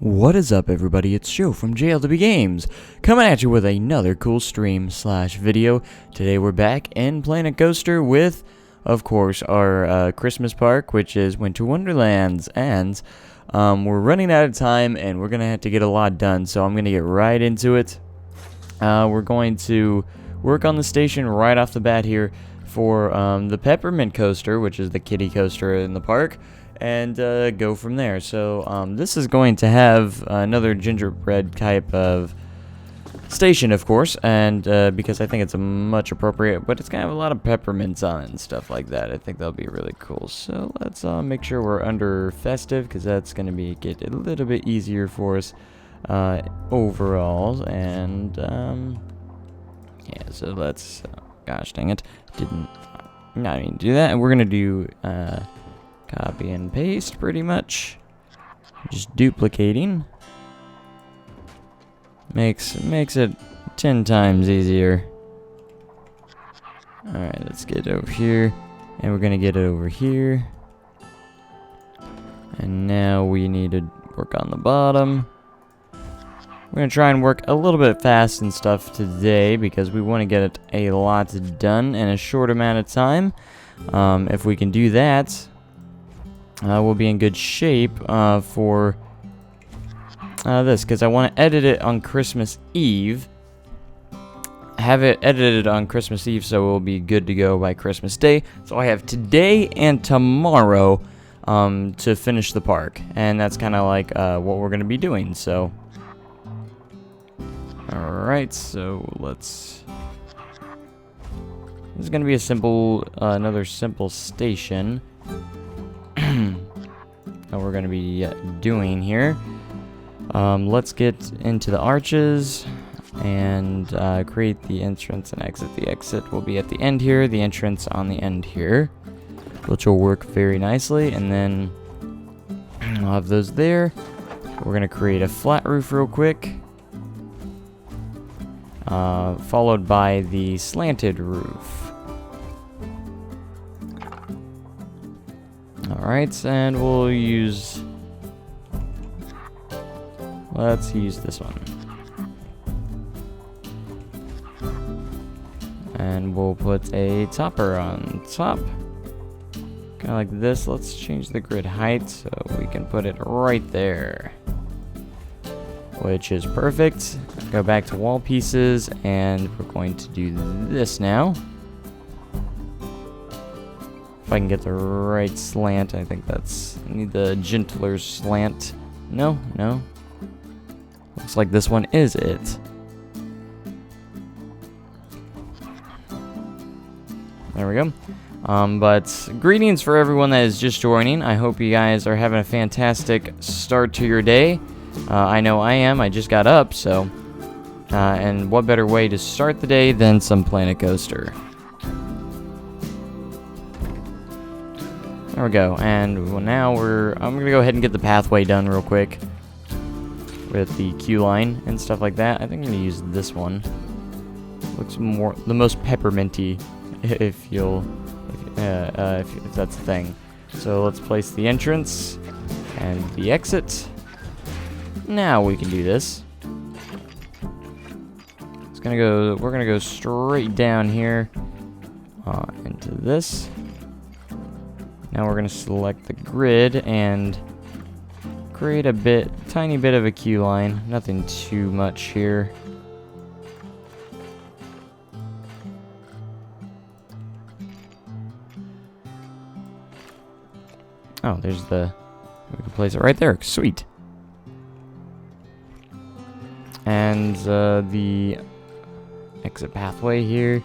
What is up, everybody? It's Joe from JLW Games, coming at you with another cool stream / video. Today we're back in Planet Coaster with, of course, our Christmas park, which is Winter Wonderlands, and we're running out of time, and we're gonna have to get a lot done, so I'm gonna get right into it. We're going to work on the station right off the bat here for the Peppermint Coaster, which is the kiddie coaster in the park, and go from there. So this is going to have another gingerbread type of station, of course, and because I think it's much appropriate, but it's gonna have a lot of peppermints on it and stuff like that. I think that'll be really cool. So let's make sure we're under festive, because that's gonna get a little bit easier for us overall. And yeah, so let's gosh dang it, didn't not mean to do that. And we're gonna do copy and paste, pretty much. Just duplicating. Makes it 10 times easier. Alright, let's get it over here. And we're gonna get it over here. And now we need to work on the bottom. We're gonna try and work a little bit fast and stuff today, because we want to get it a lot done in a short amount of time. If we can do that, we'll be in good shape for this, because I want to edit it on Christmas Eve. Have it edited on Christmas Eve, so we'll be good to go by Christmas Day. So I have today and tomorrow to finish the park, and that's kind of like what we're going to be doing. So, alright, so let's... This is going to be a simple, another simple station that we're going to be doing here. Let's get into the arches and create the entrance and exit. The exit will be at the end here, the entrance on the end here, which will work very nicely. And then we'll have those there. We're going to create a flat roof real quick, followed by the slanted roof. Alright, and we'll use... Let's use this one. And we'll put a topper on top. Kind of like this. Let's change the grid height so we can put it right there, which is perfect. Go back to wall pieces, and we're going to do this now. If I can get the right slant, I think that's... I need the gentler slant. No. Looks like this one is it. There we go. But greetings for everyone that is just joining. I hope you guys are having a fantastic start to your day. I know I am. I just got up, so... and what better way to start the day than some Planet Coaster. There we go, and now I'm gonna go ahead and get the pathway done real quick with the queue line and stuff like that. I think I'm gonna use this one. Looks more the most pepperminty, if that's the thing. So let's place the entrance and the exit. Now we can do this. We're gonna go straight down here into this. Now we're going to select the grid and create a tiny bit of a queue line. Nothing too much here. Oh, we can place it right there. Sweet. And the exit pathway here.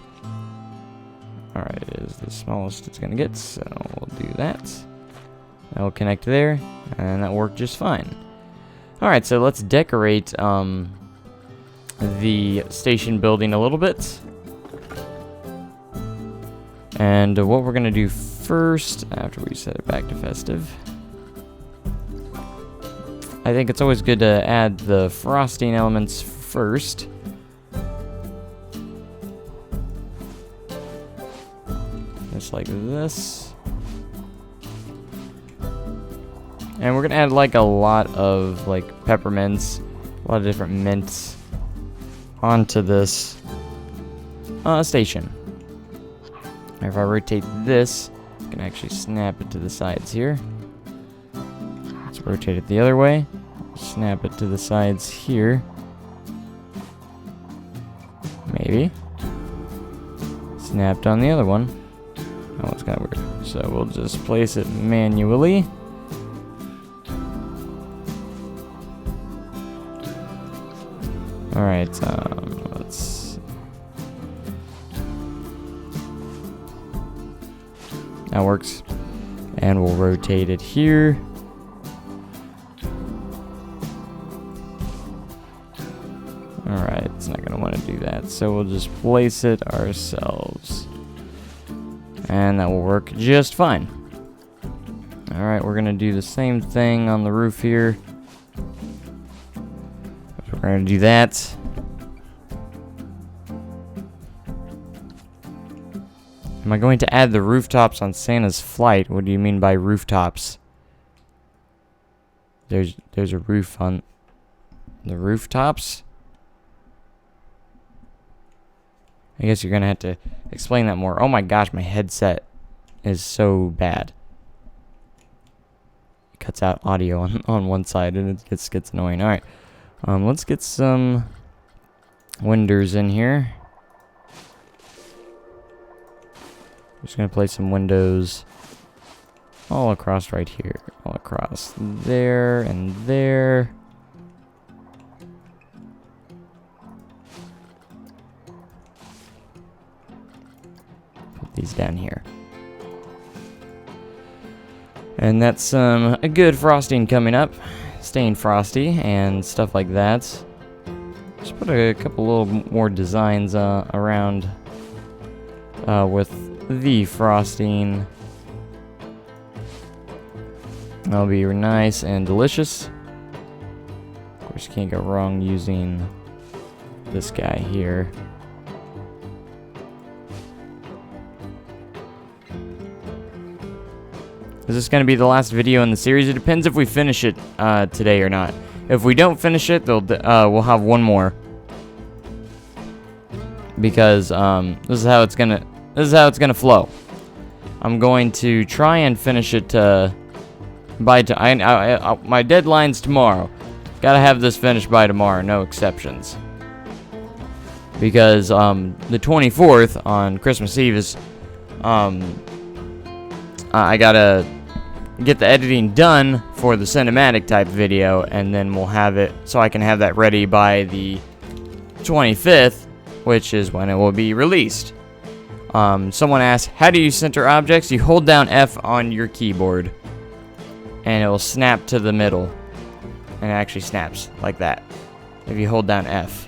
Alright, it is the smallest it's going to get, so we'll do that. That will connect there, and that worked just fine. Alright, so let's decorate the station building a little bit. And what we're going to do first, after we set it back to festive, I think it's always good to add the frosting elements first. Just like this. And we're gonna add like a lot of like peppermints, a lot of different mints onto this station. If I rotate this, I can actually snap it to the sides here. Let's rotate it the other way. Snap it to the sides here. Maybe. Snapped on the other one. That one's kind of weird. So we'll just place it manually. Alright, let's... That works. And we'll rotate it here. Alright, it's not going to want to do that. So we'll just place it ourselves. And that will work just fine. Alright, we're going to do the same thing on the roof here. We're going to do that. Am I going to add the rooftops on Santa's flight? What do you mean by rooftops? There's a roof on the rooftops? I guess you're going to have to explain that more. Oh my gosh, my headset is so bad. It cuts out audio on one side and it gets annoying. Alright, let's get some windows in here. I'm just going to place some windows all across right here. All across there and there. These down here. And that's a good frosting coming up. Staying frosty and stuff like that. Just put a couple little more designs around with the frosting. That'll be nice and delicious. Of course, you can't go wrong using this guy here. Is this going to be the last video in the series? It depends if we finish it today or not. If we don't finish it, we'll have one more. Because this is how it's gonna flow. I'm going to try and finish it by my deadline's tomorrow. Gotta have this finished by tomorrow, no exceptions. Because the 24th on Christmas Eve is I gotta get the editing done for the cinematic type video, and then we'll have it so I can have that ready by the 25th, which is when it will be released. Someone asked, how do you center objects? You hold down F on your keyboard and it will snap to the middle, and it actually snaps like that if you hold down F.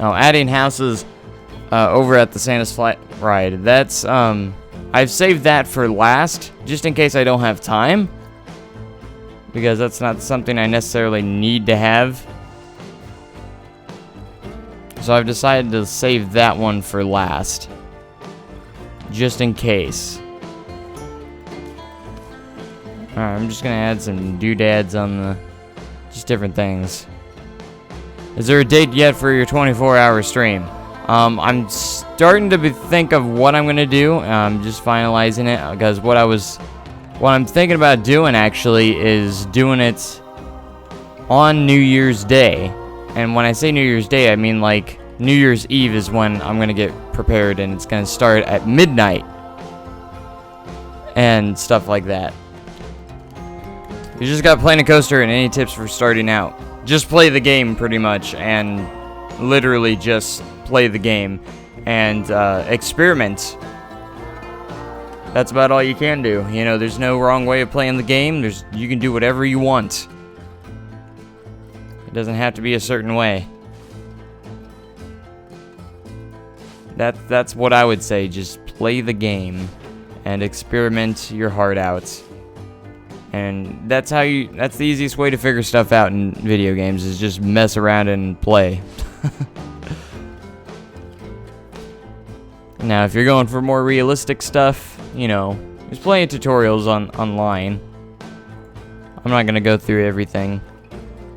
Oh, adding houses over at the Santa's Flight Ride. That's, I've saved that for last, just in case I don't have time. Because that's not something I necessarily need to have. So I've decided to save that one for last. Just in case. Alright, I'm just gonna add some doodads on the... just different things. Is there a date yet for your 24-hour stream? I'm starting to think of what I'm gonna do. I'm just finalizing it because what I'm thinking about doing actually is doing it on New Year's Day. And when I say New Year's Day, I mean like New Year's Eve is when I'm gonna get prepared, and it's gonna start at midnight and stuff like that. You just got Planet Coaster, and any tips for starting out? Just play the game pretty much, and literally just play the game and experiment. That's about all you can do. You know, there's no wrong way of playing the game. You can do whatever you want. It doesn't have to be a certain way. That's what I would say. Just play the game and experiment your heart out. And that's the easiest way to figure stuff out in video games, is just mess around and play. Now, if you're going for more realistic stuff, you know, there's plenty of tutorials online. I'm not gonna go through everything,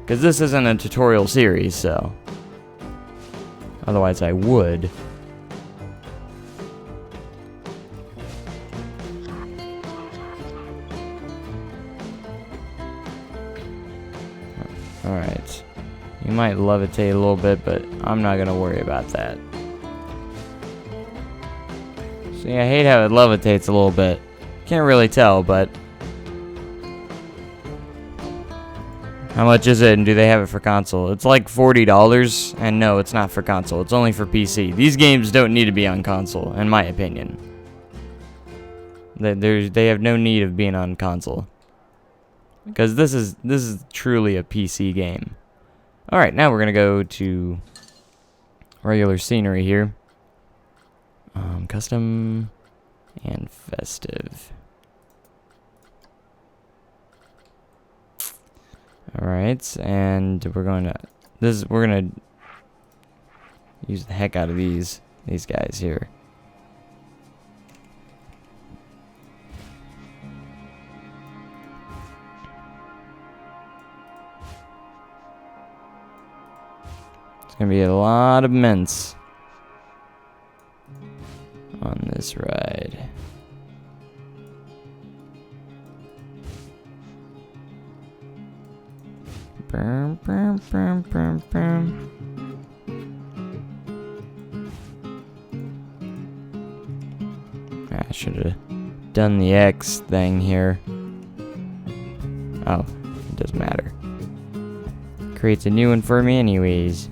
because this isn't a tutorial series, so. Otherwise I would. Alright. You might levitate a little bit, but I'm not gonna worry about that. See, I hate how it levitates a little bit. Can't really tell, but... How much is it, and do they have it for console? It's like $40, and no, it's not for console. It's only for PC. These games don't need to be on console, in my opinion. They have no need of being on console. Because this is truly a PC game. Alright, now we're going to go to regular scenery here. Custom and festive. Alright, and we're gonna use the heck out of these guys here. It's gonna be a lot of mints on this ride. I should have done the X thing here. Oh, it doesn't matter. Creates a new one for me anyways.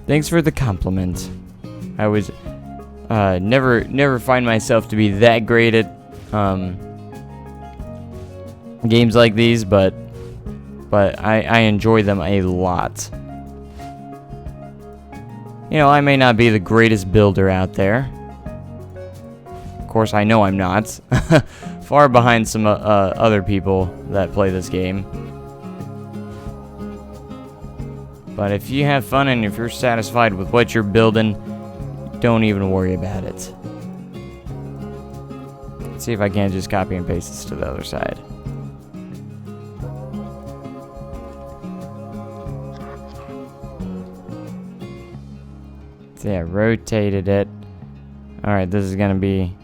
Thanks for the compliment. I was never find myself to be that great at games like these, but I enjoy them a lot. You know, I may not be the greatest builder out there. Of course, I know I'm not. Far behind some other people that play this game. But if you have fun and if you're satisfied with what you're building, don't even worry about it. Let's see if I can't just copy and paste this to the other side. So yeah, rotated it. Alright, this is gonna be...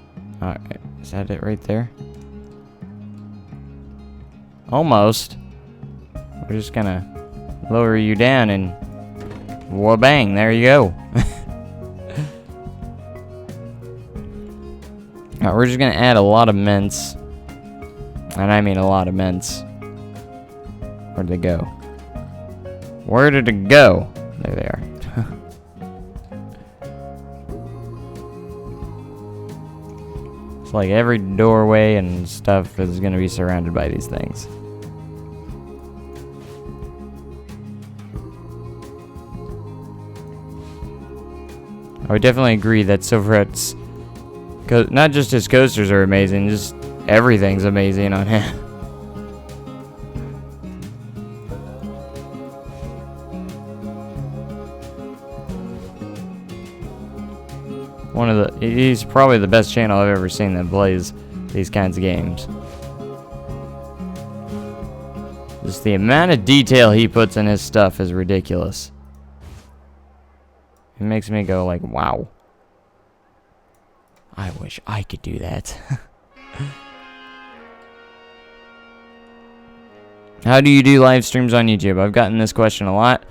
is that it right there? Almost. We're just gonna lower you down and wha-bang, there you go. Alright, we're just gonna add a lot of mints. And I mean a lot of mints. Where'd they go? Where did it go? There they are. It's like every doorway and stuff is gonna be surrounded by these things. I would definitely agree that Silverhat's, not just his coasters are amazing, just everything's amazing on him. He's probably the best channel I've ever seen that plays these kinds of games. Just the amount of detail he puts in his stuff is ridiculous. It makes me go like, wow. I wish I could do that. How do you do live streams on YouTube? I've gotten this question a lot.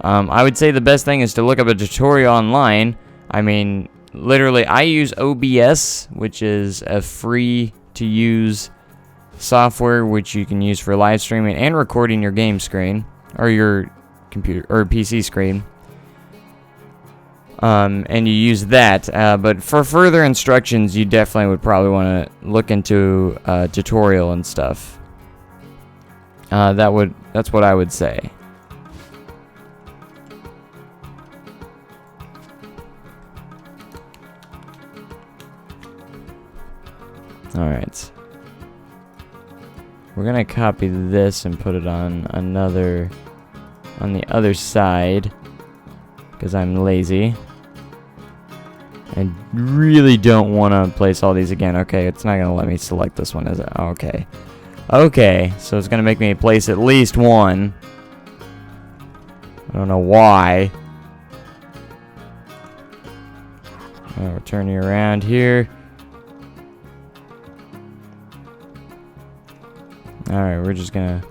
I would say the best thing is to look up a tutorial online. I mean, literally, I use OBS, which is a free-to-use software which you can use for live streaming and recording your game screen, or your computer or PC screen. And you use that, but for further instructions, you definitely would probably want to look into a tutorial and stuff. That's what I would say. Alright. We're gonna copy this and put it on another... on the other side. Because I'm lazy. I really don't want to place all these again. Okay, it's not gonna let me select this one, is it? Okay. Okay, so it's gonna make me place at least one. I don't know why. I'll turn you around here. Alright, we're just gonna...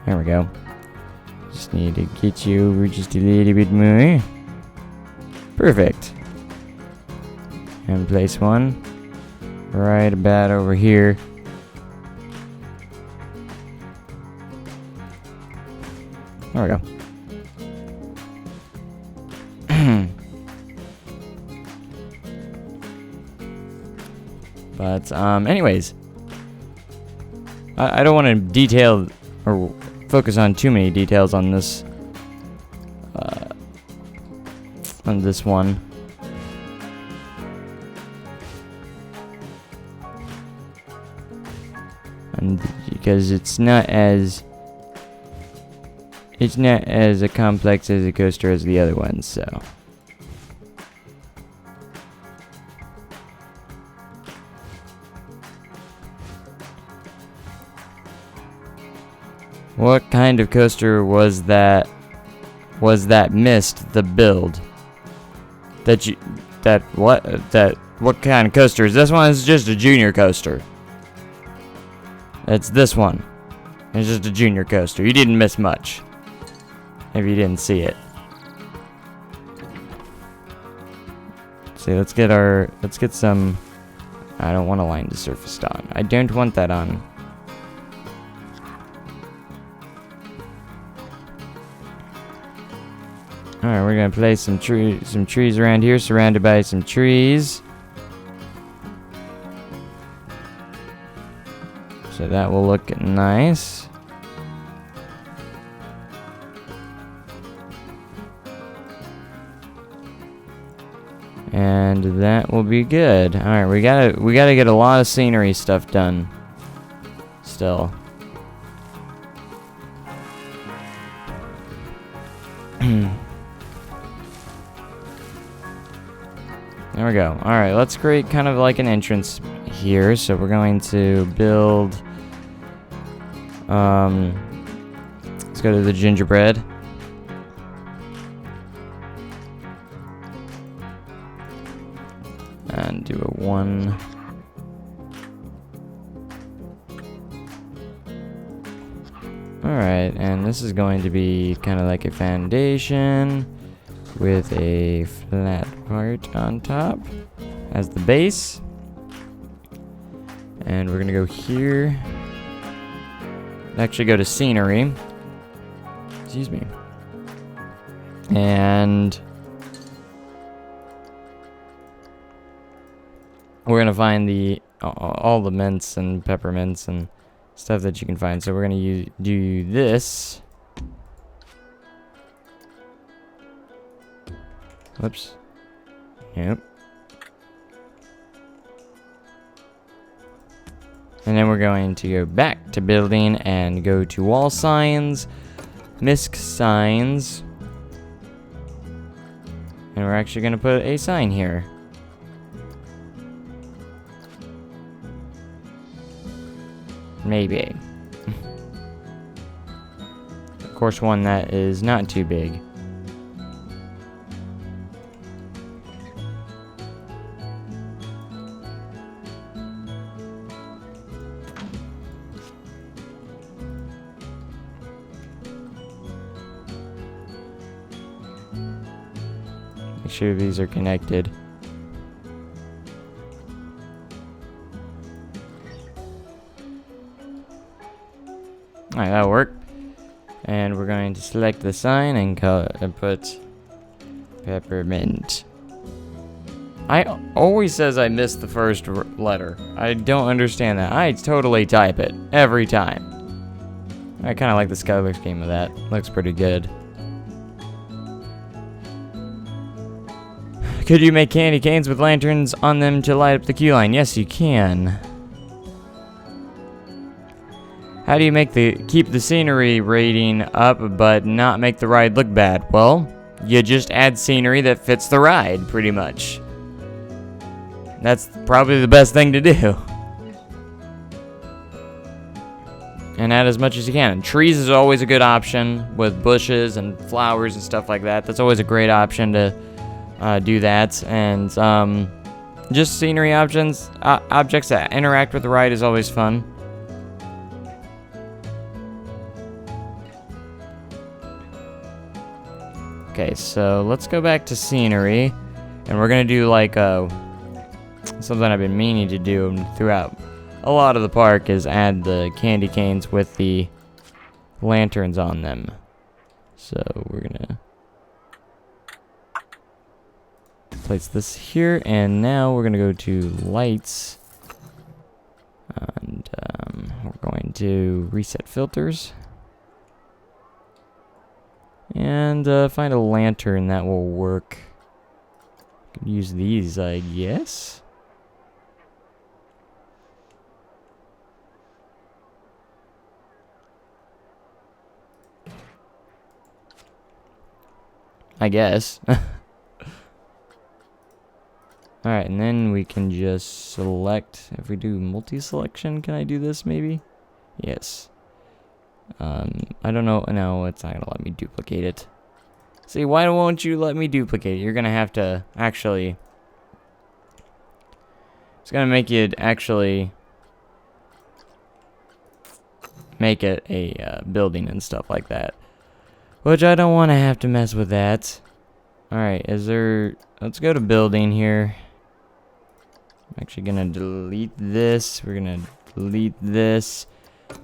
There we go. Just need to get you over just a little bit more. Perfect. And place one right about over here. There we go. But, anyways. I don't want to detail or focus on too many details on this one. And because it's not as a complex as a coaster as the other ones, so. What kind of coaster was that missed the build? What kind of coaster is this one? Is just a junior coaster. It's this one. It's just a junior coaster. You didn't miss much. If you didn't see it. See, let's get some. I don't want a line to surface on. I don't want that on. Alright, we're gonna place some trees around here, surrounded by some trees. So that will look nice. And that will be good. Alright, we gotta get a lot of scenery stuff done. Still. There we go. Alright, let's create kind of like an entrance here. So we're going to build... let's go to the gingerbread. And do a 1. Alright, and this is going to be kind of like a foundation with a flat part on top as the base. And we're gonna go here. Actually go to scenery. Excuse me. And we're gonna find the all the mints and peppermints and stuff that you can find. So we're gonna do this. Whoops. Yep. And then we're going to go back to building and go to wall signs, misc signs. And we're actually going to put a sign here. Maybe. Of course, one that is not too big. Make sure these are connected. Alright, that'll work. And we're going to select the sign and put peppermint. I always says I missed the first letter. I don't understand that. I totally type it every time. I kind of like the color scheme of that. Looks pretty good. Could you make candy canes with lanterns on them to light up the queue line? Yes, you can. How do you keep the scenery rating up but not make the ride look bad? Well, you just add scenery that fits the ride, pretty much. That's probably the best thing to do. And add as much as you can. And trees is always a good option with bushes and flowers and stuff like that. That's always a great option to do that. And just scenery options, objects that interact with the ride is always fun. Okay, so let's go back to scenery, and we're gonna do like something I've been meaning to do throughout a lot of the park is add the candy canes with the lanterns on them. So we're gonna place this here, and now we're gonna go to lights, and we're going to reset filters. And find a lantern that will work. Can use these, I guess. Alright, and then we can just select. If we do multi-selection, can I do this maybe? Yes. I don't know. No, it's not gonna let me duplicate it. See, why won't you let me duplicate it? You're gonna have to actually... It's gonna make you actually make it a building and stuff like that. Which I don't want to have to mess with that. Alright, is there... Let's go to building here. I'm actually gonna delete this. We're gonna delete this.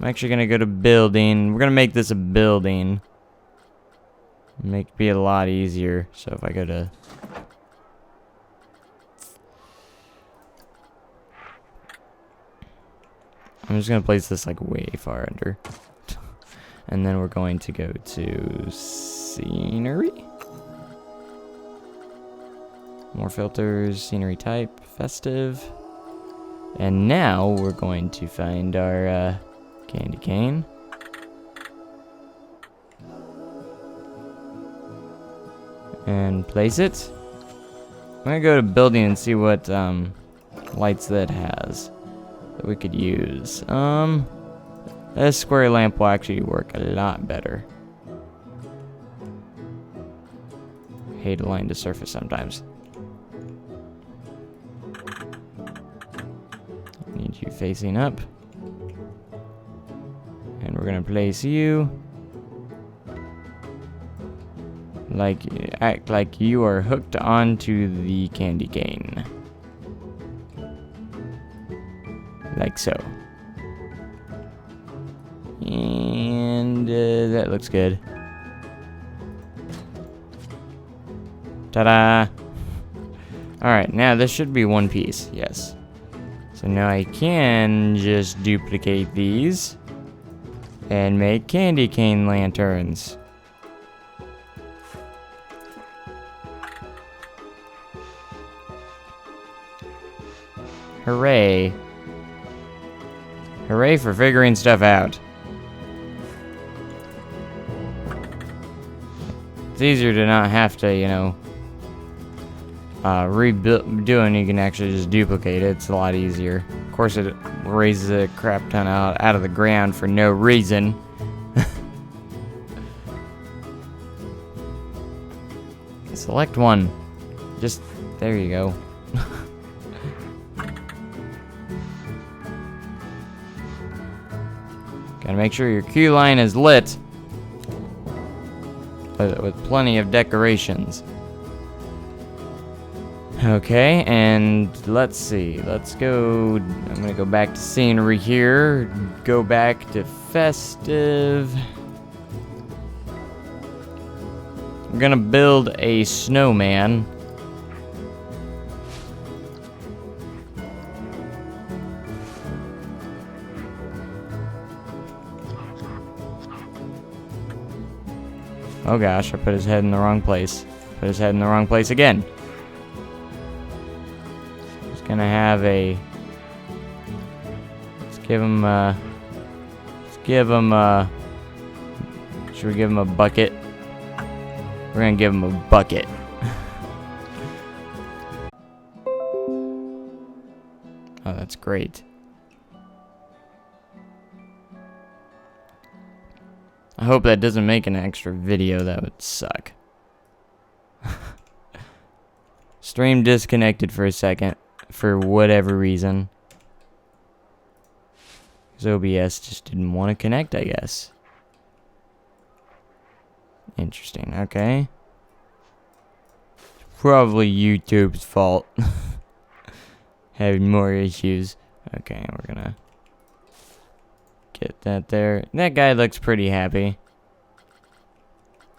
I'm actually gonna go to building. We're gonna make this a building. Be a lot easier. So if I go to... I'm just gonna place this like way far under. And then we're going to go to scenery. More filters, scenery type, festive. And now we're going to find our candy cane. And place it. I'm gonna go to building and see what lights that has that we could use. This square lamp will actually work a lot better. Hate align to surface sometimes. Need you facing up. And we're gonna place you like, act like you are hooked onto the candy cane. Like so. And that looks good. Ta-da! Alright, now this should be one piece, yes. So now I can just duplicate these and make candy cane lanterns. Hooray. Hooray for figuring stuff out. It's easier to not have to, you know, doing. You can actually just duplicate it. It's a lot easier. Of course, it raises a crap ton out of the ground for no reason. Select one. Just, there you go. Gotta make sure your queue line is lit with plenty of decorations. Okay, and let's see. Let's go. I'm gonna go back to scenery here. Go back to festive. I'm gonna build a snowman. Oh gosh, I put his head in the wrong place. Put his head in the wrong place again. Just gonna have a... Let's give him, should we give him a bucket? We're gonna give him a bucket. Oh, that's great. I hope that doesn't make an extra video. That would suck. Stream disconnected for a second for whatever reason. Because OBS just didn't want to connect, I guess. Interesting, okay. Probably YouTube's fault. Having more issues. Okay, we're gonna get that there. That guy looks pretty happy.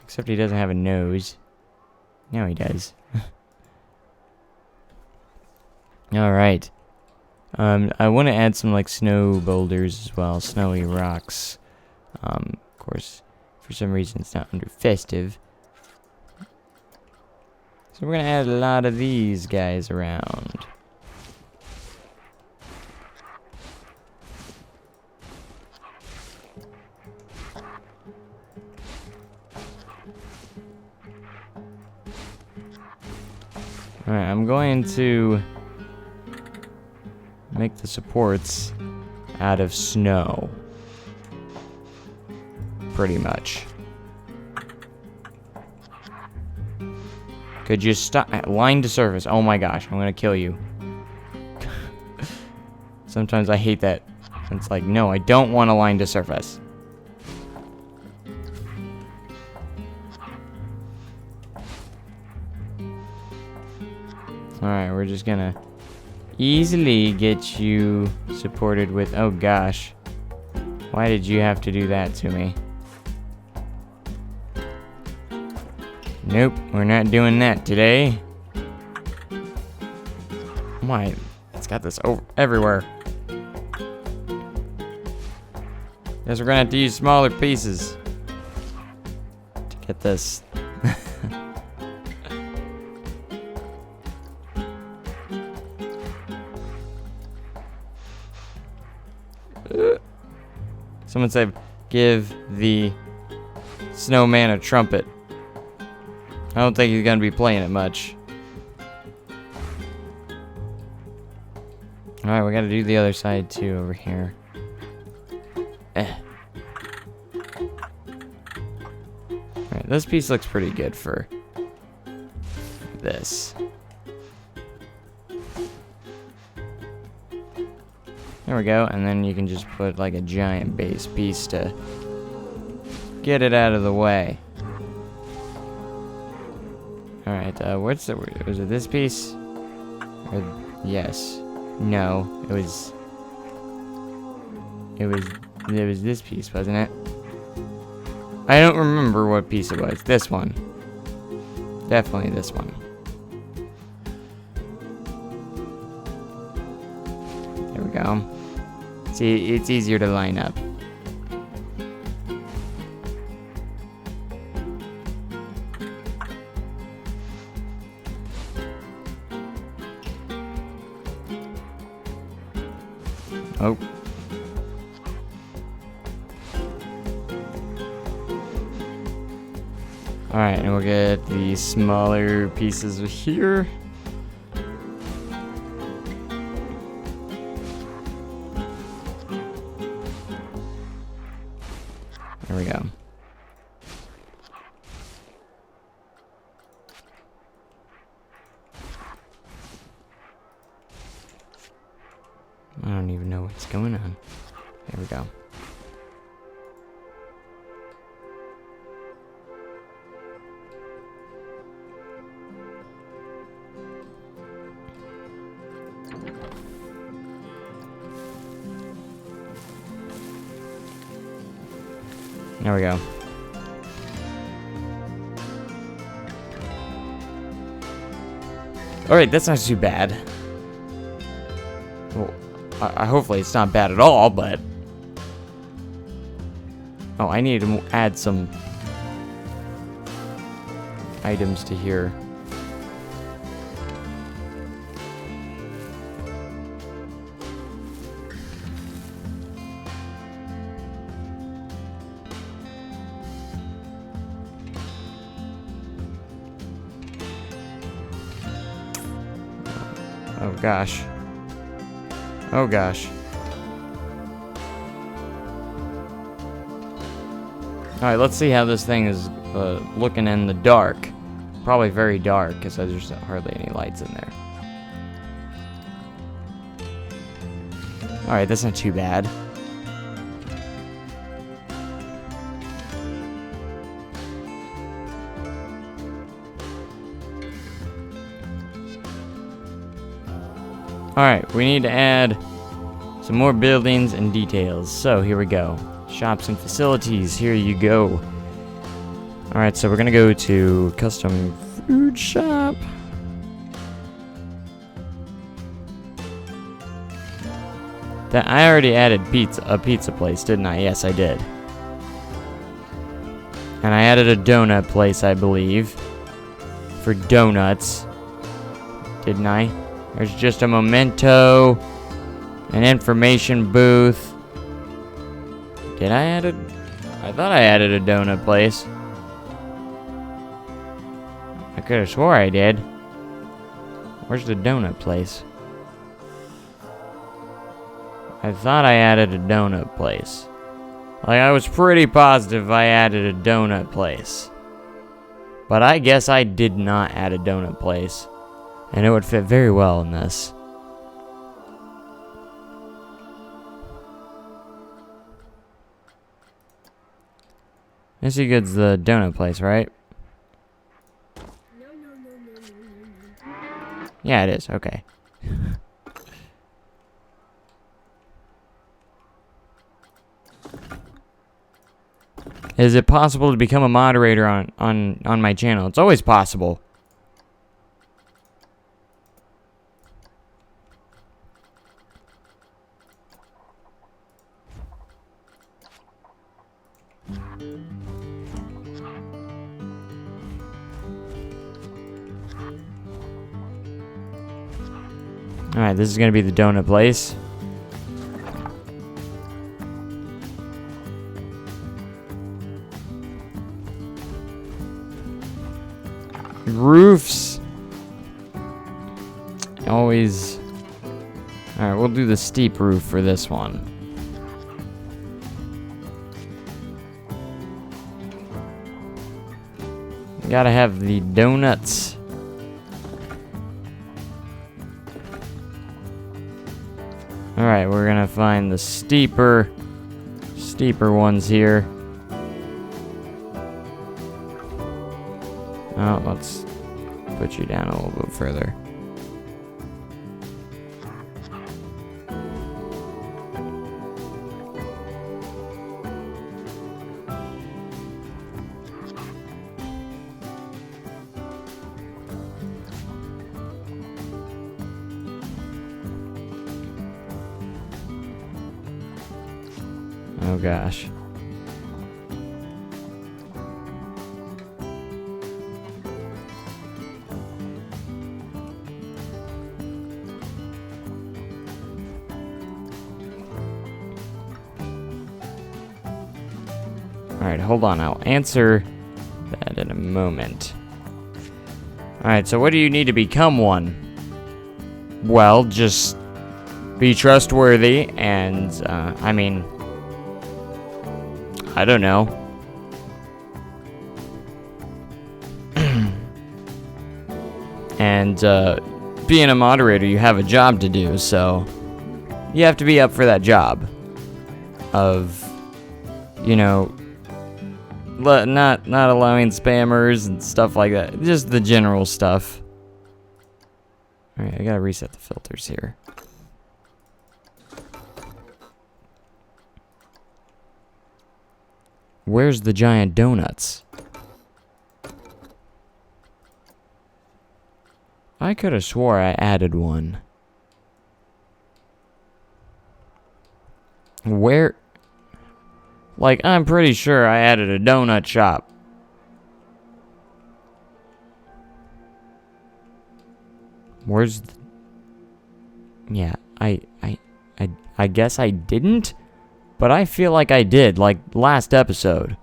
Except he doesn't have a nose. Now he does. Alright. I want to add some like snow boulders as well. Snowy rocks. Of course, for some reason it's not under festive. So we're gonna add a lot of these guys around. Alright, I'm going to make the supports out of snow. Pretty much. Could you stop? Line to surface. Oh my gosh, I'm gonna kill you. Sometimes I hate that. It's like, no, I don't want a line to surface. Alright, we're just gonna easily get you supported with... Oh gosh. Why did you have to do that to me? Nope, we're not doing that today. Why? It's got this over everywhere. Guess we're gonna have to use smaller pieces to get this. Someone said, give the snowman a trumpet. I don't think he's gonna be playing it much. Alright, we gotta do the other side too over here. Alright, this piece looks pretty good for this. There we go, and then you can just put like a giant base piece to get it out of the way. Alright, was it this piece? Or, yes. No, it was this piece, wasn't it? I don't remember what piece it was. This one. Definitely this one. There we go. See, it's easier to line up. Oh. Alright, and we'll get the smaller pieces here. There we go. I don't even know what's going on. There we go. There we go. Alright, that's not too bad. Well, hopefully it's not bad at all, but... Oh, I need to add some items to here. Oh gosh. Oh gosh. Alright, let's see how this thing is looking in the dark. Probably very dark, because there's hardly any lights in there. Alright, that's not too bad. Alright, we need to add some more buildings and details. So, here we go. Shops and facilities, here you go. Alright, so we're gonna go to custom food shop. That I already added a pizza place, didn't I? Yes, I did. And I added a donut place, I believe, for donuts. Didn't I? There's just a memento, an information booth. Did I add it? I thought I added a donut place. I could have swore I did. Where's the donut place? I thought I added a donut place. Like, I was pretty positive I added a donut place. But I guess I did not add a donut place. And it would fit very well in this. Missy Good's the donut place, right? Yeah, it is. Okay. Is it possible to become a moderator on my channel? It's always possible. Alright, this is gonna be the donut place. Roofs. Always. Alright, we'll do the steep roof for this one. Gotta have the donuts. Alright, we're gonna find the steeper ones here. Oh, let's put you down a little bit further. Oh gosh. Alright, hold on. I'll answer that in a moment. Alright, so what do you need to become one? Well, just be trustworthy and, I mean, I don't know. And, being a moderator, you have a job to do, so you have to be up for that job of, you know, not allowing spammers and stuff like that. Just the general stuff. Alright, I gotta reset the filters here. Where's the giant donuts? I could have swore I added one. Where? Like, I'm pretty sure I added a donut shop. Where's the... Yeah, I guess I didn't, but I feel like I did, like last episode,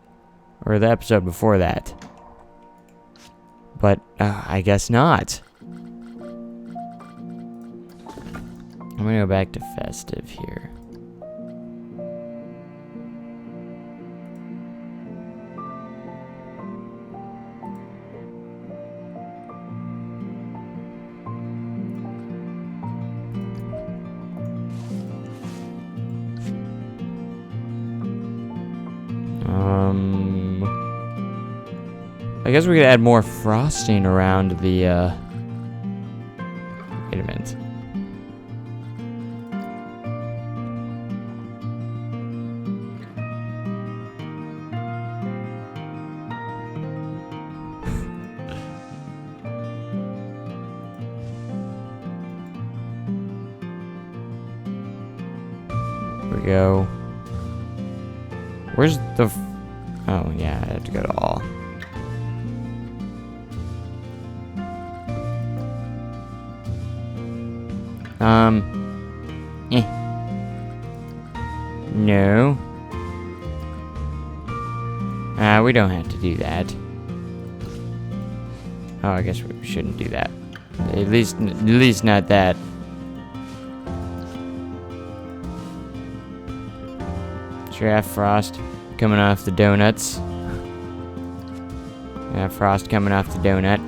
or the episode before that. But I guess not. I'm gonna go back to festive here. I guess we could add more frosting around the, wait a minute. Here we go. Where's the... Oh, yeah, I have to go to all. No. We don't have to do that. Oh, I guess we shouldn't do that. At least not that. Giraffe frost coming off the donuts. Frost coming off the donut.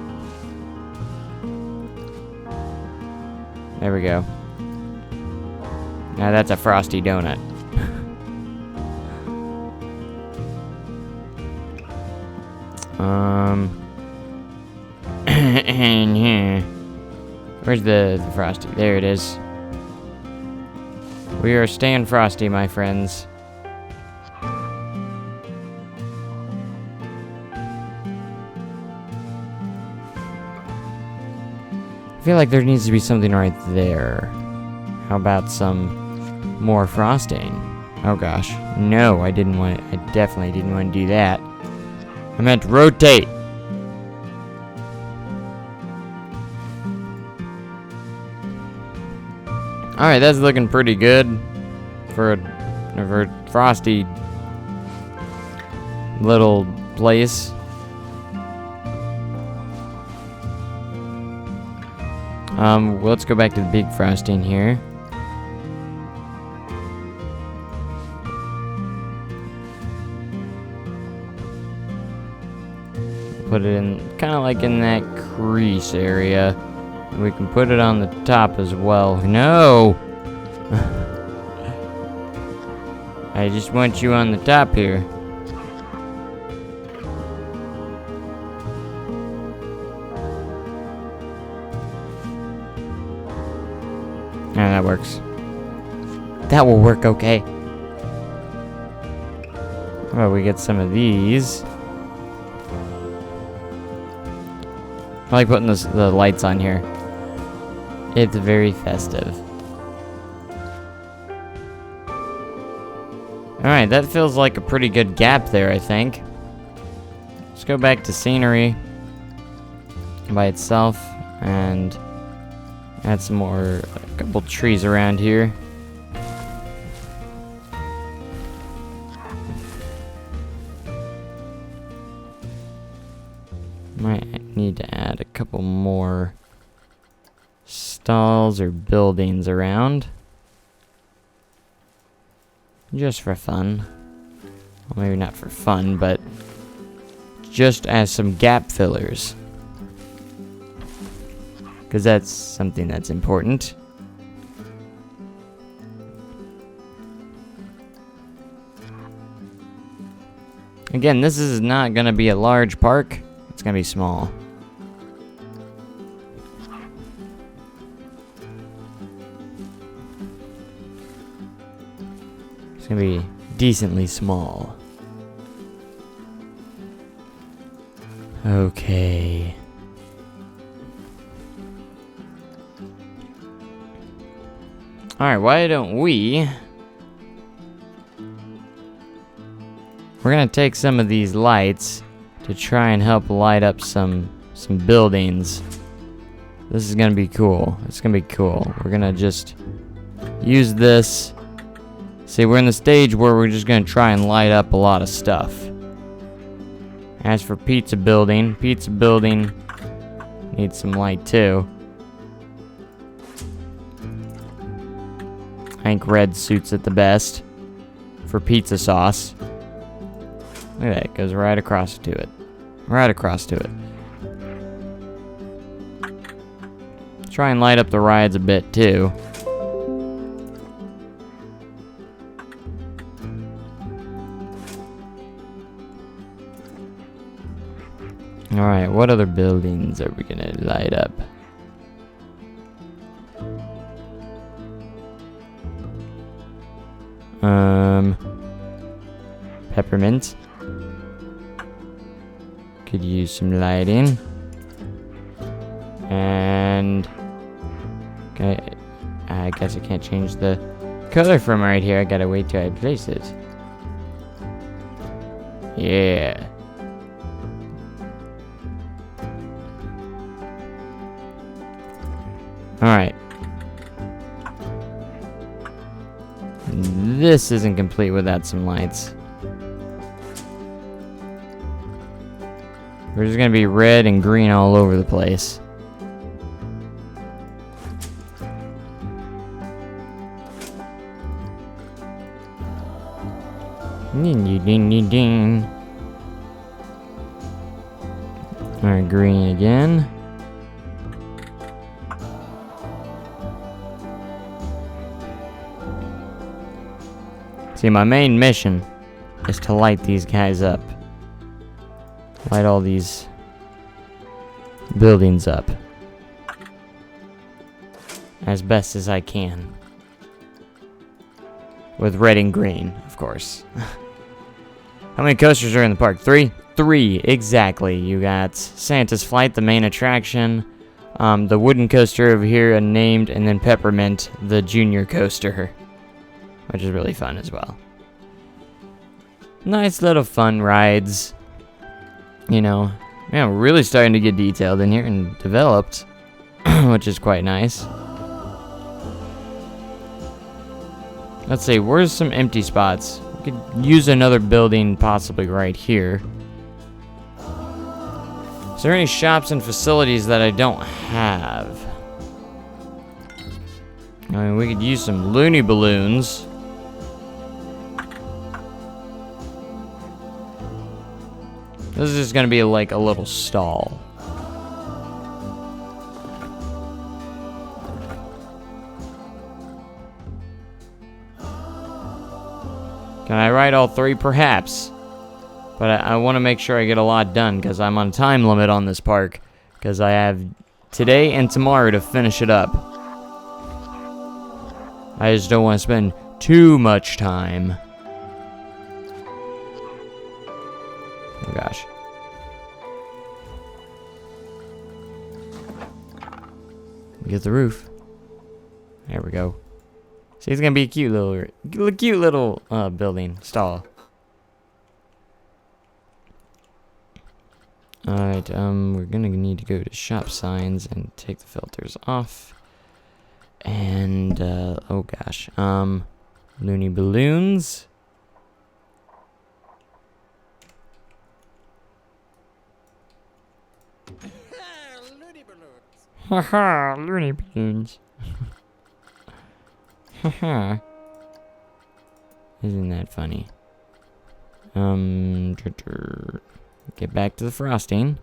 There we go. Now that's a frosty donut. Where's the frosty? There it is. We are staying frosty, my friends. I feel like there needs to be something right there. How about some more frosting? Oh gosh. No, I definitely didn't want to do that. I meant rotate. Alright, that's looking pretty good for a frosty little place. Let's go back to the big frosting here. Put it in, kind of like in that crease area. We can put it on the top as well. No! I just want you on the top here. Yeah, that works. That will work okay. How about we get some of these? I like putting the lights on here. It's very festive. Alright, that feels like a pretty good gap there, I think. Let's go back to scenery by itself and add some more, a couple trees around here. Might need to add a couple more stalls or buildings around. Just for fun. Well, maybe not for fun, but just as some gap fillers. Because that's something that's important. Again, this is not going to be a large park. It's going to be small. It's going to be decently small. Okay. Alright, why don't we... We're gonna take some of these lights to try and help light up some buildings This is gonna be cool. It's gonna be cool. We're gonna just use this. See, we're in the stage where we're just gonna try and light up a lot of stuff. As for pizza building needs some light too. I think red suits it the best for pizza sauce. Look at that, it goes right across to it. Right across to it. Try and light up the rides a bit too. Alright, what other buildings are we gonna light up? Peppermint. Could use some lighting. And okay, I guess I can't change the color from right here. I gotta wait till I place it. Yeah. Alright. This isn't complete without some lights. We're just gonna be red and green all over the place. Ding ding ding ding ding. Alright, green again. See, my main mission is to light these guys up. Light all these buildings up as best as I can. With red and green, of course. How many coasters are in the park? 3? 3, exactly. You got Santa's Flight, the main attraction. The wooden coaster over here, unnamed, and then Peppermint, the junior coaster. Which is really fun as well. Nice little fun rides. You know, yeah, we're really starting to get detailed in here and developed, which is quite nice. Let's see, where's some empty spots? We could use another building possibly right here. Is there any shops and facilities that I don't have? I mean, we could use some loony balloons. This is just gonna be like a little stall. Can I ride all 3? Perhaps. But I want to make sure I get a lot done because I'm on a time limit on this park. Because I have today and tomorrow to finish it up. I just don't want to spend too much time. Oh gosh. Get the roof. There we go. See, it's gonna be a cute little building stall. Alright, we're gonna need to go to shop signs and take the filters off. And oh gosh, loony balloons. Loony balloons. Haha, loony balloons. Haha. Isn't that funny? Get back to the frosting.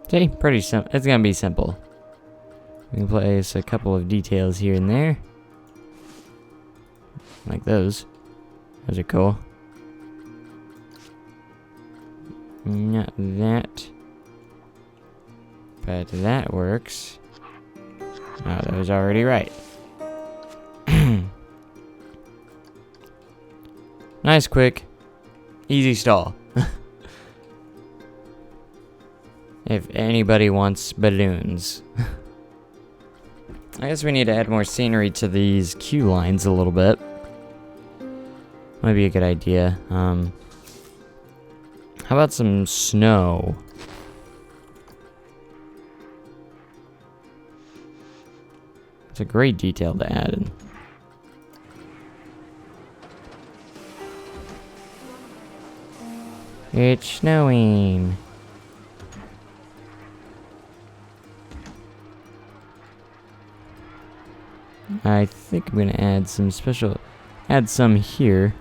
See, pretty simple. It's gonna be simple. We can place a couple of details here and there. Like those. Those are cool. Not that. But that works. Oh, that was already right. Nice, quick, easy stall. If anybody wants balloons. I guess we need to add more scenery to these queue lines a little bit. Might be a good idea. How about some snow? It's a great detail to add in. It's snowing. I think I'm gonna add some here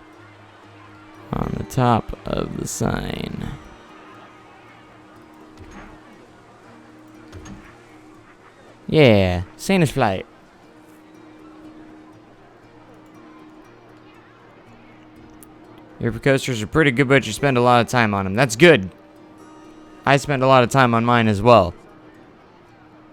on the top of the sign. Yeah, Santa's flight. Your coasters are pretty good, but you spend a lot of time on them. That's good. I spend a lot of time on mine as well.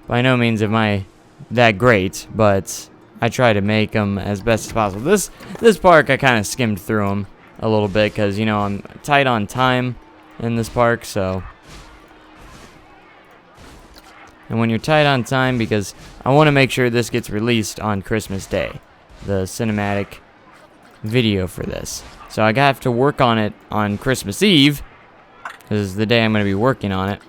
By no means am I that great, but I try to make them as best as possible. This park, I kind of skimmed through them a little bit because, you know, I'm tight on time in this park, so. And when you're tight on time, because I want to make sure this gets released on Christmas Day, the cinematic video for this. So I have to work on it on Christmas Eve, because is the day I'm going to be working on it.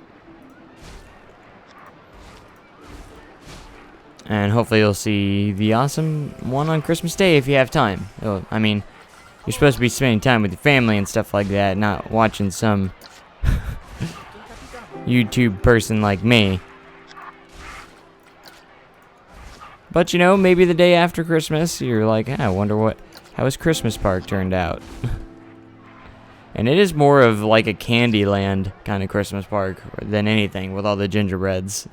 And hopefully you'll see the awesome one on Christmas Day if you have time. I mean, you're supposed to be spending time with your family and stuff like that, not watching some YouTube person like me. But you know, maybe the day after Christmas, you're like, I wonder how his Christmas park turned out. And it is more of like a Candyland kind of Christmas park than anything, with all the gingerbreads.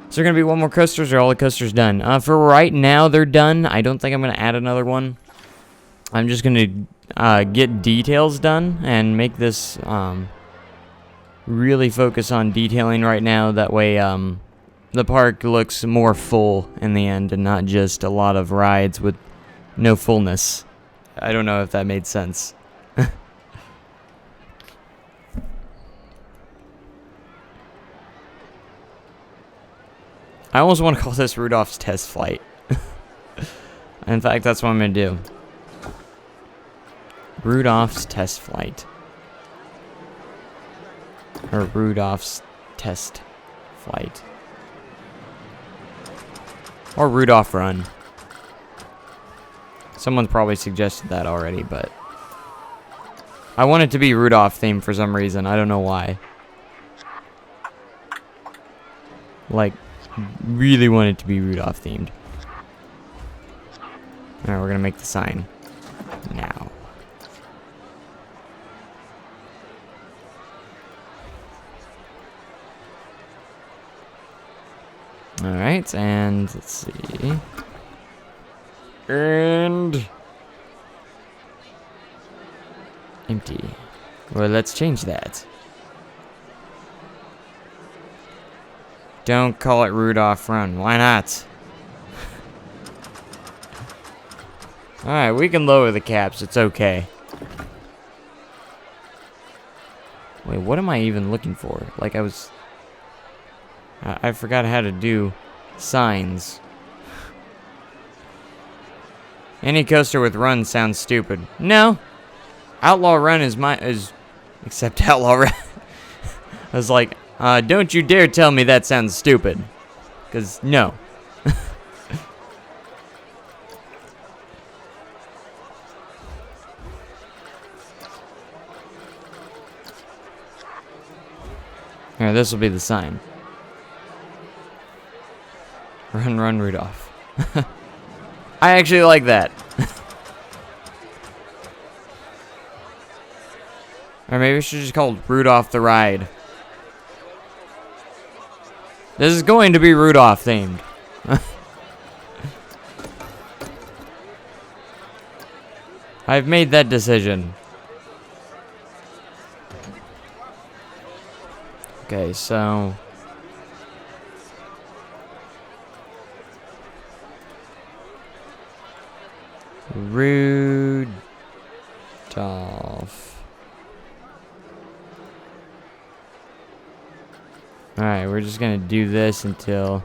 Is there going to be one more coaster, or are all the coasters done? For right now, they're done. I don't think I'm going to add another one. I'm just going to get details done and make this really focus on detailing right now. That way the park looks more full in the end and not just a lot of rides with no fullness. I don't know if that made sense. I almost want to call this Rudolph's test flight. In fact, that's what I'm going to do. Rudolph's test flight. Or Rudolph's test flight. Or Rudolph Run. Someone's probably suggested that already, but I want it to be Rudolph themed for some reason. I don't know why. Like, really want it to be Rudolph themed. Alright, we're gonna make the sign now. Alright, and let's see. And empty. Well, let's change that. Don't call it Rudolph Run. Why not? Alright, we can lower the caps. It's okay. Wait, what am I even looking for? Like, I forgot how to do signs. Any coaster with run sounds stupid. No. Outlaw Run is except Outlaw Run. I was like, don't you dare tell me that sounds stupid. 'Cause no. Alright, this will be the sign. Run, run, Rudolph. I actually like that. Or maybe we should just call it Rudolph the Ride. This is going to be Rudolph themed. I've made that decision. Okay, so Rudolph. Alright, we're just gonna do this until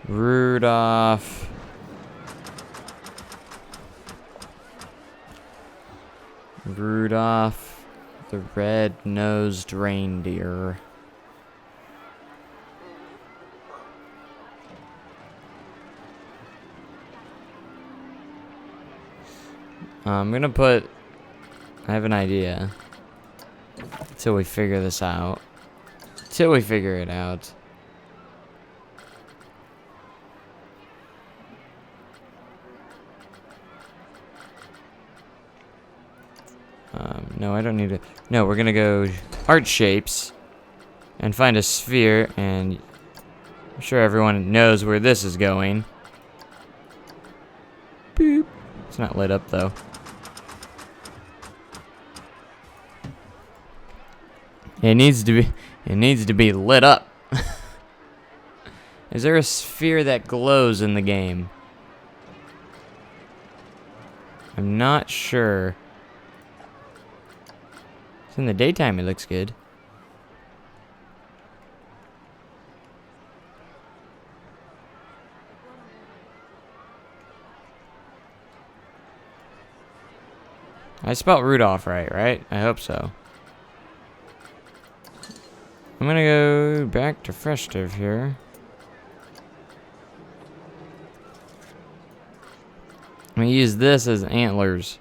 Rudolph Rudolph the red-nosed reindeer. I'm gonna put... I have an idea. Till we figure this out. Till we figure it out. No, I don't need to... No, we're gonna go heart shapes and find a sphere, and I'm sure everyone knows where this is going. Boop. It's not lit up though. It needs to be lit up. Is there a sphere that glows in the game? I'm not sure. It's in the daytime, it looks good. I spelled Rudolph right? I hope so. I'm gonna go back to festive here. I'm gonna use this as antlers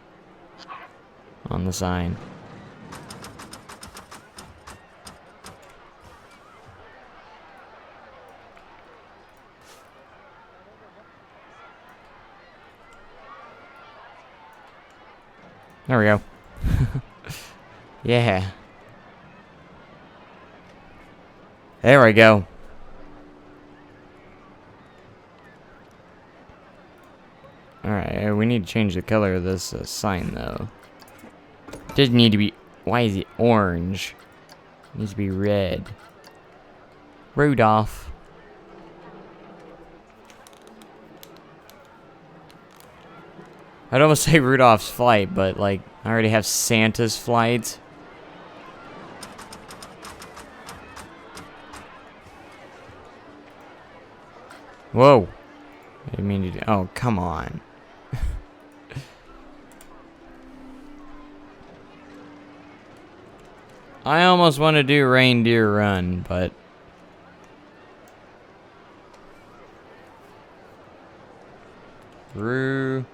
on the sign. There we go. Yeah. There we go. Alright, we need to change the color of this sign, though. It doesn't need to be... Why is it orange? It needs to be red. Rudolph. I'd almost say Rudolph's flight, but, like, I already have Santa's flight. Whoa. I didn't mean to do... Oh, come on. I almost want to do Reindeer Run, but... Rudolph's...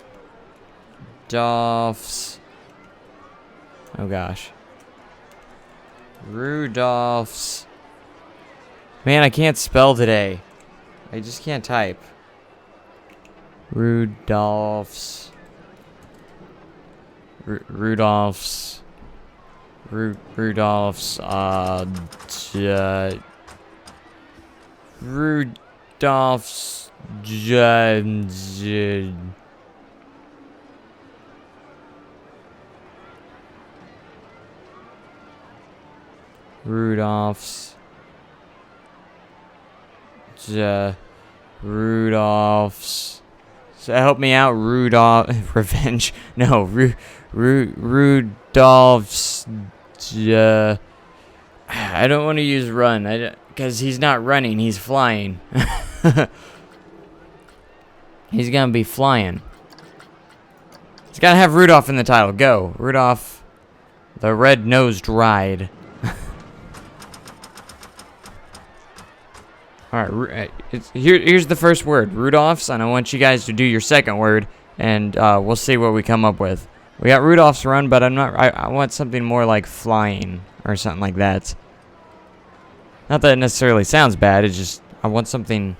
Oh gosh. Rudolph's... Man, I can't spell today. I just can't type. Rudolph's... Rudolph's... Rudolph's... Rudolph's... Rudolph's... Rudolph's... So help me out, Rudolph... Revenge... No, Rudolph's... I don't want to use run, because he's not running, he's flying. He's gonna be flying. It's gotta have Rudolph in the title. Go. Rudolph the Red-Nosed Ride. Alright, here's the first word. Rudolph's, and I want you guys to do your second word, and we'll see what we come up with. We got Rudolph's Run, but I want something more like flying, or something like that. Not that it necessarily sounds bad, it's just, I want something...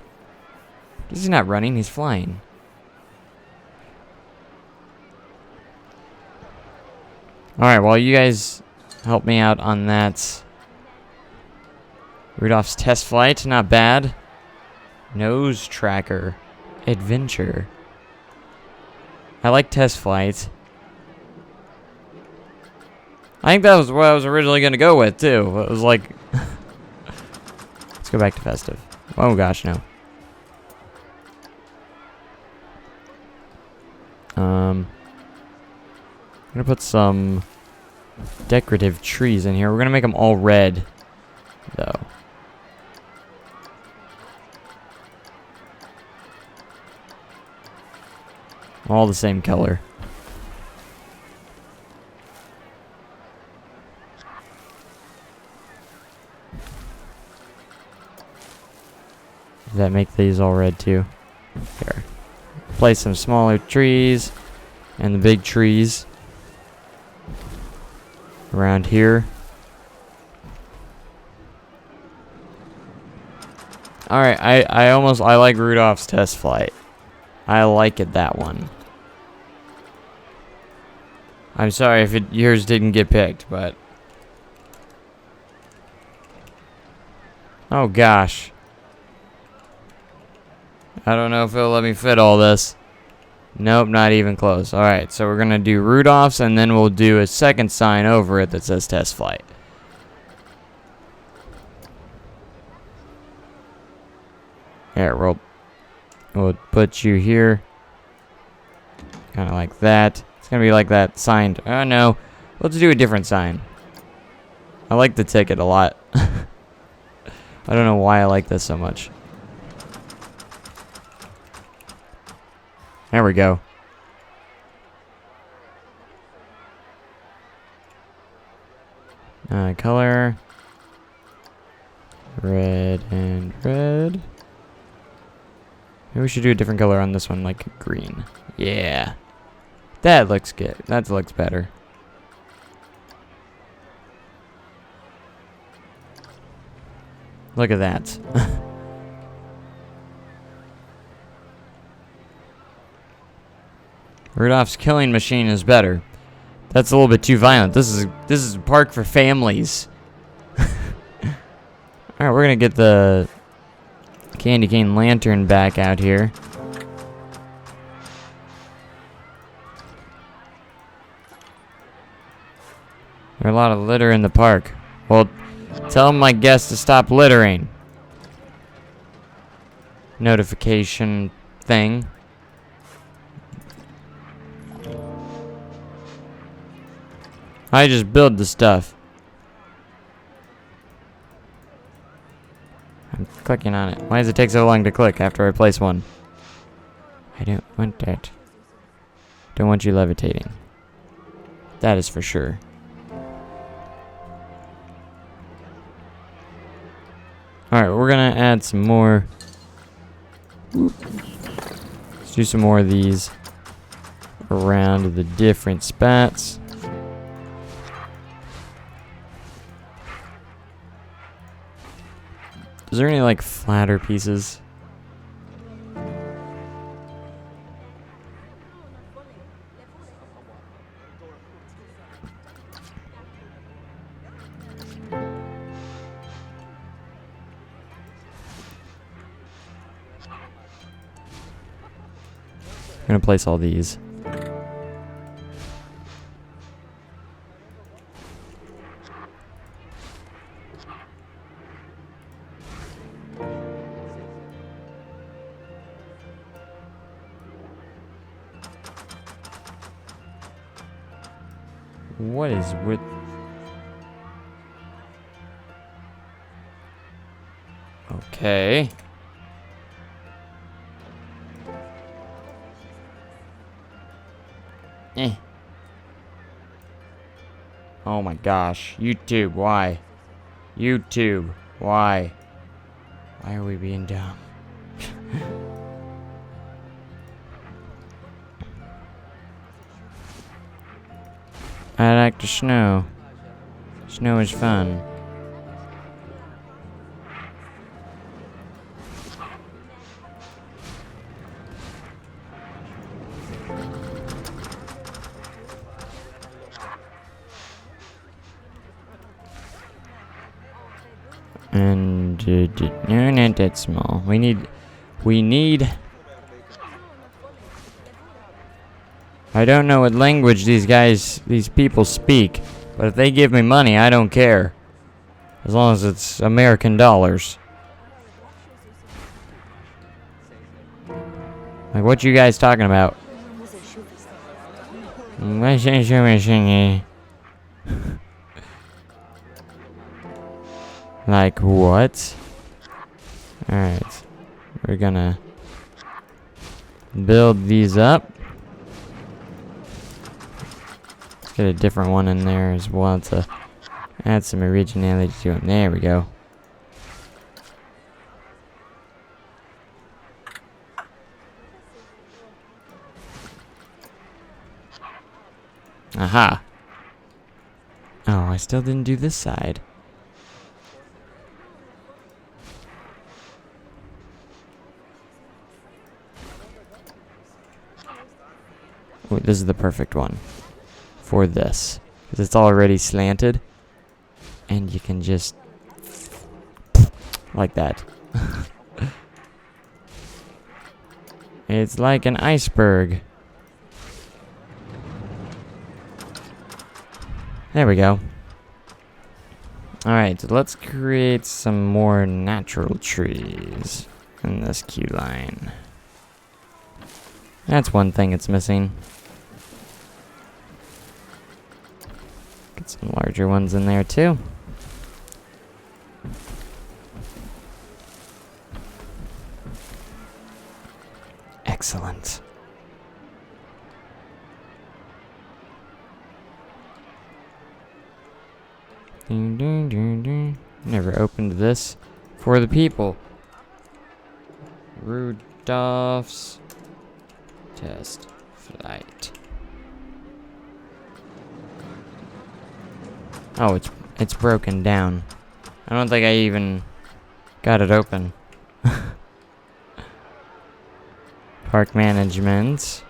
He's not running, he's flying. Alright, well, you guys help me out on that. Rudolph's test flight, not bad. Nose tracker. Adventure. I like test flights. I think that was what I was originally going to go with, too. It was like... Let's go back to festive. Oh, gosh, no. I'm going to put some decorative trees in here. We're going to make them all red, though. All the same color. Does that make these all red too? Here. Place some smaller trees and the big trees around here. Alright, I like Rudolph's test flight. I like it, that one. I'm sorry if yours didn't get picked, but... Oh gosh. I don't know if it'll let me fit all this. Nope, not even close. Alright, so we're gonna do Rudolph's and then we'll do a second sign over it that says test flight. Here, we'll put you here. Kinda like that. It's gonna be like that signed. Oh no. Let's do a different sign. I like the ticket a lot. I don't know why I like this so much. There we go. Color. Red and red. Maybe we should do a different color on this one, like green. Yeah. That looks good. That looks better. Look at that. Rudolph's killing machine is better. That's a little bit too violent. This is a park for families. Alright, we're gonna get the candy cane lantern back out here. There's a lot of litter in the park. Well, tell my guests to stop littering. Notification thing. I just build the stuff. I'm clicking on it. Why does it take so long to click after I place one? I don't want that. Don't want you levitating. That is for sure. Alright, we're gonna add some more. Let's do some more of these around the different spots. Is there any like flatter pieces? I'm gonna place all these. What is with... Okay. Oh my gosh. YouTube, why? YouTube, why? Why are we being dumb? I like the snow. Snow is fun. And no, not that small. We need. I don't know what language these people speak, but if they give me money, I don't care. As long as it's American dollars. Like, what you guys talking about? Like, what? Alright. We're gonna build these up. Get a different one in there as well to add some originality to them. There we go. Aha. Oh, I still didn't do this side. Wait, this is the perfect one for this. Because it's already slanted. And you can just... like that. It's like an iceberg. There we go. Alright, so let's create some more natural trees in this queue line. That's one thing it's missing. Get some larger ones in there too. Excellent. Never opened this for the people. Rudolph's test flight. Oh, it's broken down. I don't think I even got it open. Park management.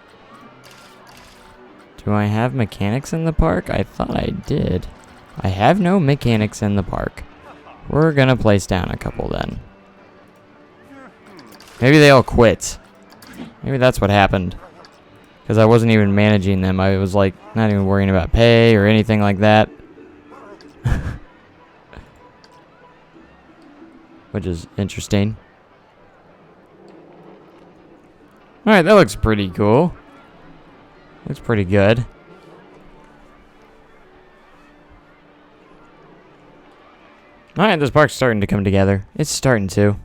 Do I have mechanics in the park? I thought I did. I have no mechanics in the park. We're gonna place down a couple then. Maybe they all quit. Maybe that's what happened. Because I wasn't even managing them. I was like not even worrying about pay or anything like that. Which is interesting. Alright, that looks pretty cool. Looks pretty good. Alright, this park's starting to come together. It's starting to.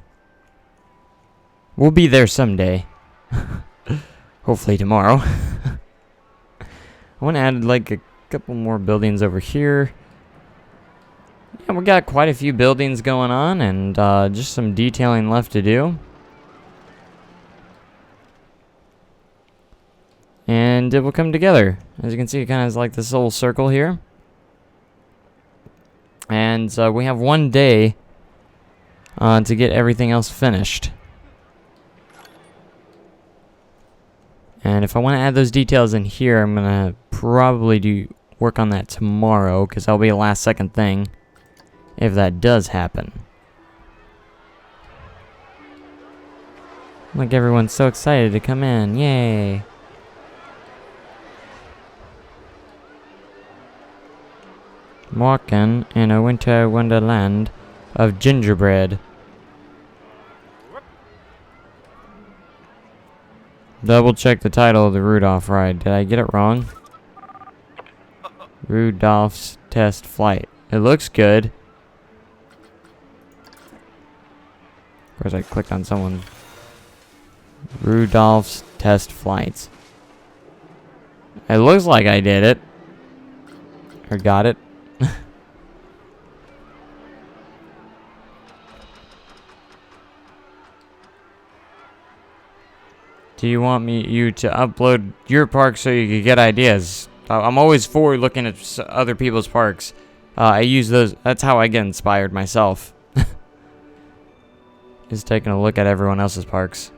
We'll be there someday. Hopefully tomorrow. I want to add like a couple more buildings over here. Yeah, we got quite a few buildings going on and just some detailing left to do. And it will come together. As you can see, it kind of is like this little circle here. And we have one day to get everything else finished. And if I want to add those details in here, I'm going to probably work on that tomorrow, because that'll be a last second thing if that does happen. Like everyone's so excited to come in. Yay! Walking in a winter wonderland of gingerbread. Double check the title of the Rudolph ride. Did I get it wrong? Rudolph's test flight. It looks good. Of course, I clicked on someone. Rudolph's test flights. It looks like I did it. Or got it. Do you want you to upload your park so you can get ideas? I'm always for looking at other people's parks. I use those. That's how I get inspired myself. Is taking a look at everyone else's parks.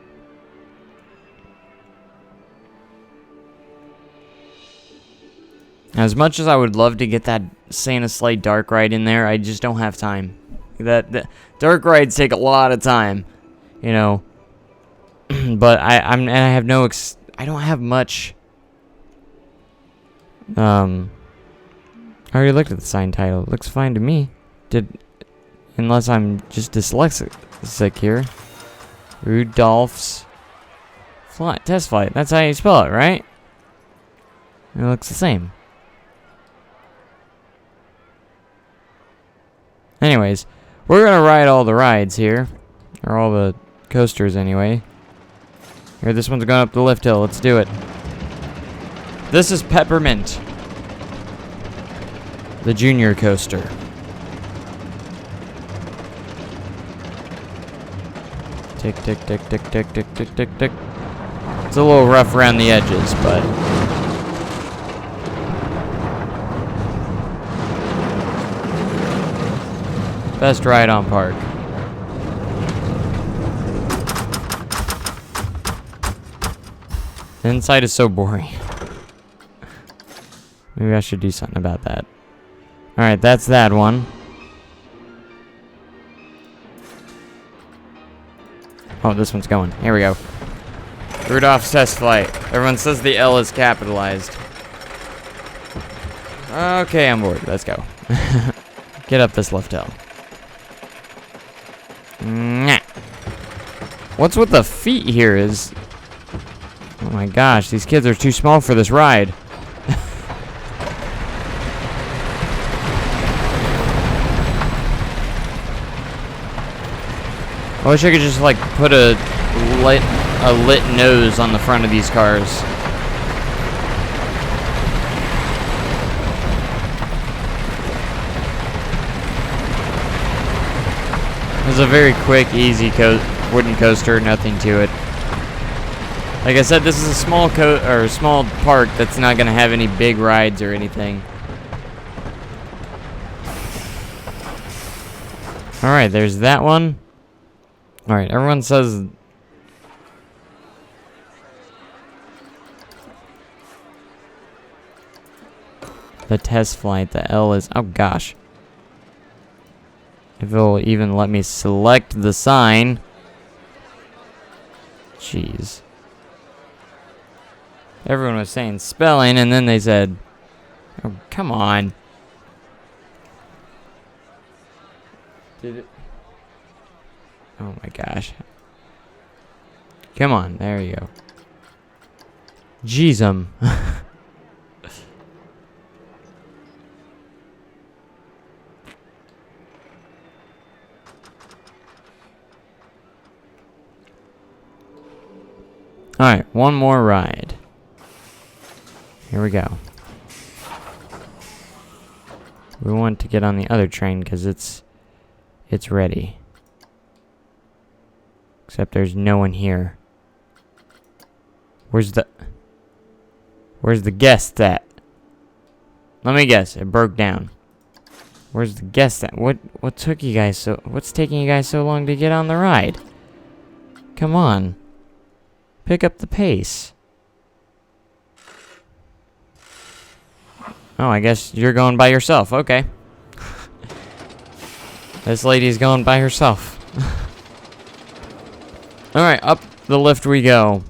As much as I would love to get that Santa Sleigh dark ride in there, I just don't have time. That dark rides take a lot of time, you know. But I have no I don't have much. I already looked at the sign title. It looks fine to me. Unless I'm just dyslexic here. Rudolph's test flight. That's how you spell it, right? It looks the same. Anyways, we're gonna ride all the rides here, or all the coasters anyway. Here, this one's going up the lift hill. Let's do it. This is Peppermint, the junior coaster. Tick, tick, tick, tick, tick, tick, tick, tick, tick. It's a little rough around the edges, but Best ride on park. The inside is so boring. Maybe I should do something about that. Alright, that's that one. Oh, this one's going. Here we go. Rudolph's test flight. Everyone says the L is capitalized. Okay, I'm bored. Let's go. Get up this left hill. Nah. What's with the feet here is... Oh my gosh, these kids are too small for this ride. I wish I could just like put a lit nose on the front of these cars. It was a very quick, easy wooden coaster, nothing to it. Like I said, this is a small small park that's not gonna have any big rides or anything. All right, there's that one. All right, everyone says the test flight, the L is, oh gosh. If it'll even let me select the sign. Jeez. Everyone was saying spelling, and then they said, oh, come on. Did it? Oh my gosh. Come on, there you go. Jeez, Alright, one more ride. Here we go. We want to get on the other train because it's ready. Except there's no one here. Where's the guest at? Let me guess, it broke down. Where's the guest at? What took you guys so what's taking you guys so long to get on the ride? Come on. Pick up the pace. Oh, I guess you're going by yourself. Okay. This lady's going by herself. Alright, up the lift we go.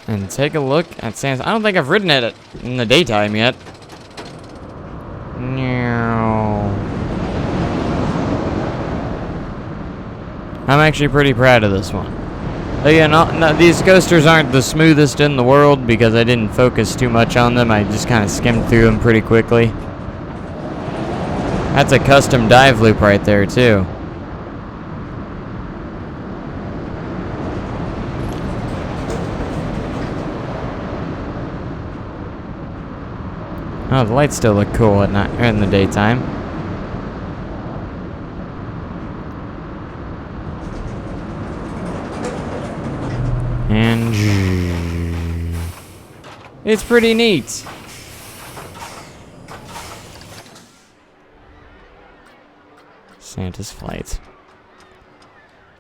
And take a look at Sans. I don't think I've ridden it in the daytime yet. I'm actually pretty proud of this one. Again, these coasters aren't the smoothest in the world because I didn't focus too much on them. I just kind of skimmed through them pretty quickly. That's a custom dive loop right there, too. Oh, the lights still look cool at night, or in the daytime. And it's pretty neat. Santa's flight.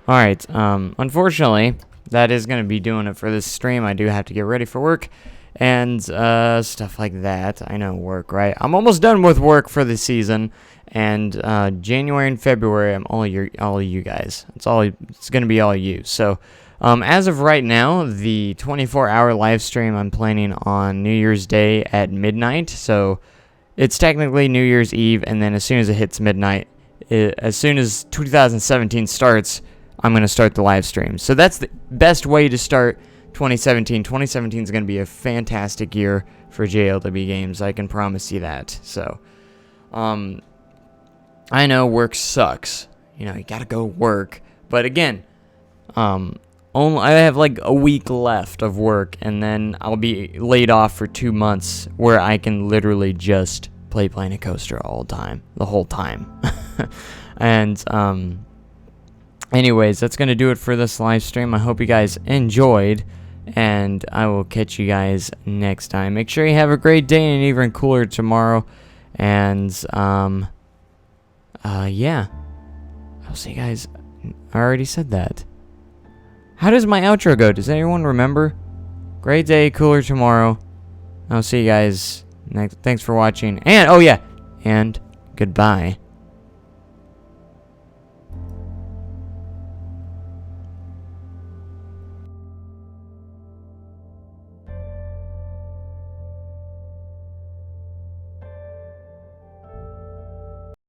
Alright, unfortunately, that is going to be doing it for this stream. I do have to get ready for work and stuff like that. I know work, right? I'm almost done with work for the season, and January and February, I'm all you guys. It's going to be all you. So, as of right now, the 24-hour live stream I'm planning on New Year's Day at midnight. So, it's technically New Year's Eve, and then as soon as it hits midnight, as soon as 2017 starts, I'm going to start the live stream. So that's the best way to start 2017. 2017 is going to be a fantastic year for JLW Games. I can promise you that. So, I know work sucks. You got to go work. But again, I have like a week left of work, and then I'll be laid off for 2 months where I can literally just play Planet Coaster the whole time. And, anyways, that's going to do it for this live stream. I hope you guys enjoyed, and I will catch you guys next time. Make sure you have a great day and even cooler tomorrow, And, yeah. I'll see you guys. I already said that. How does my outro go? Does anyone remember? Great day, cooler tomorrow. I'll see you guys next. Thanks for watching. And, oh yeah. And goodbye.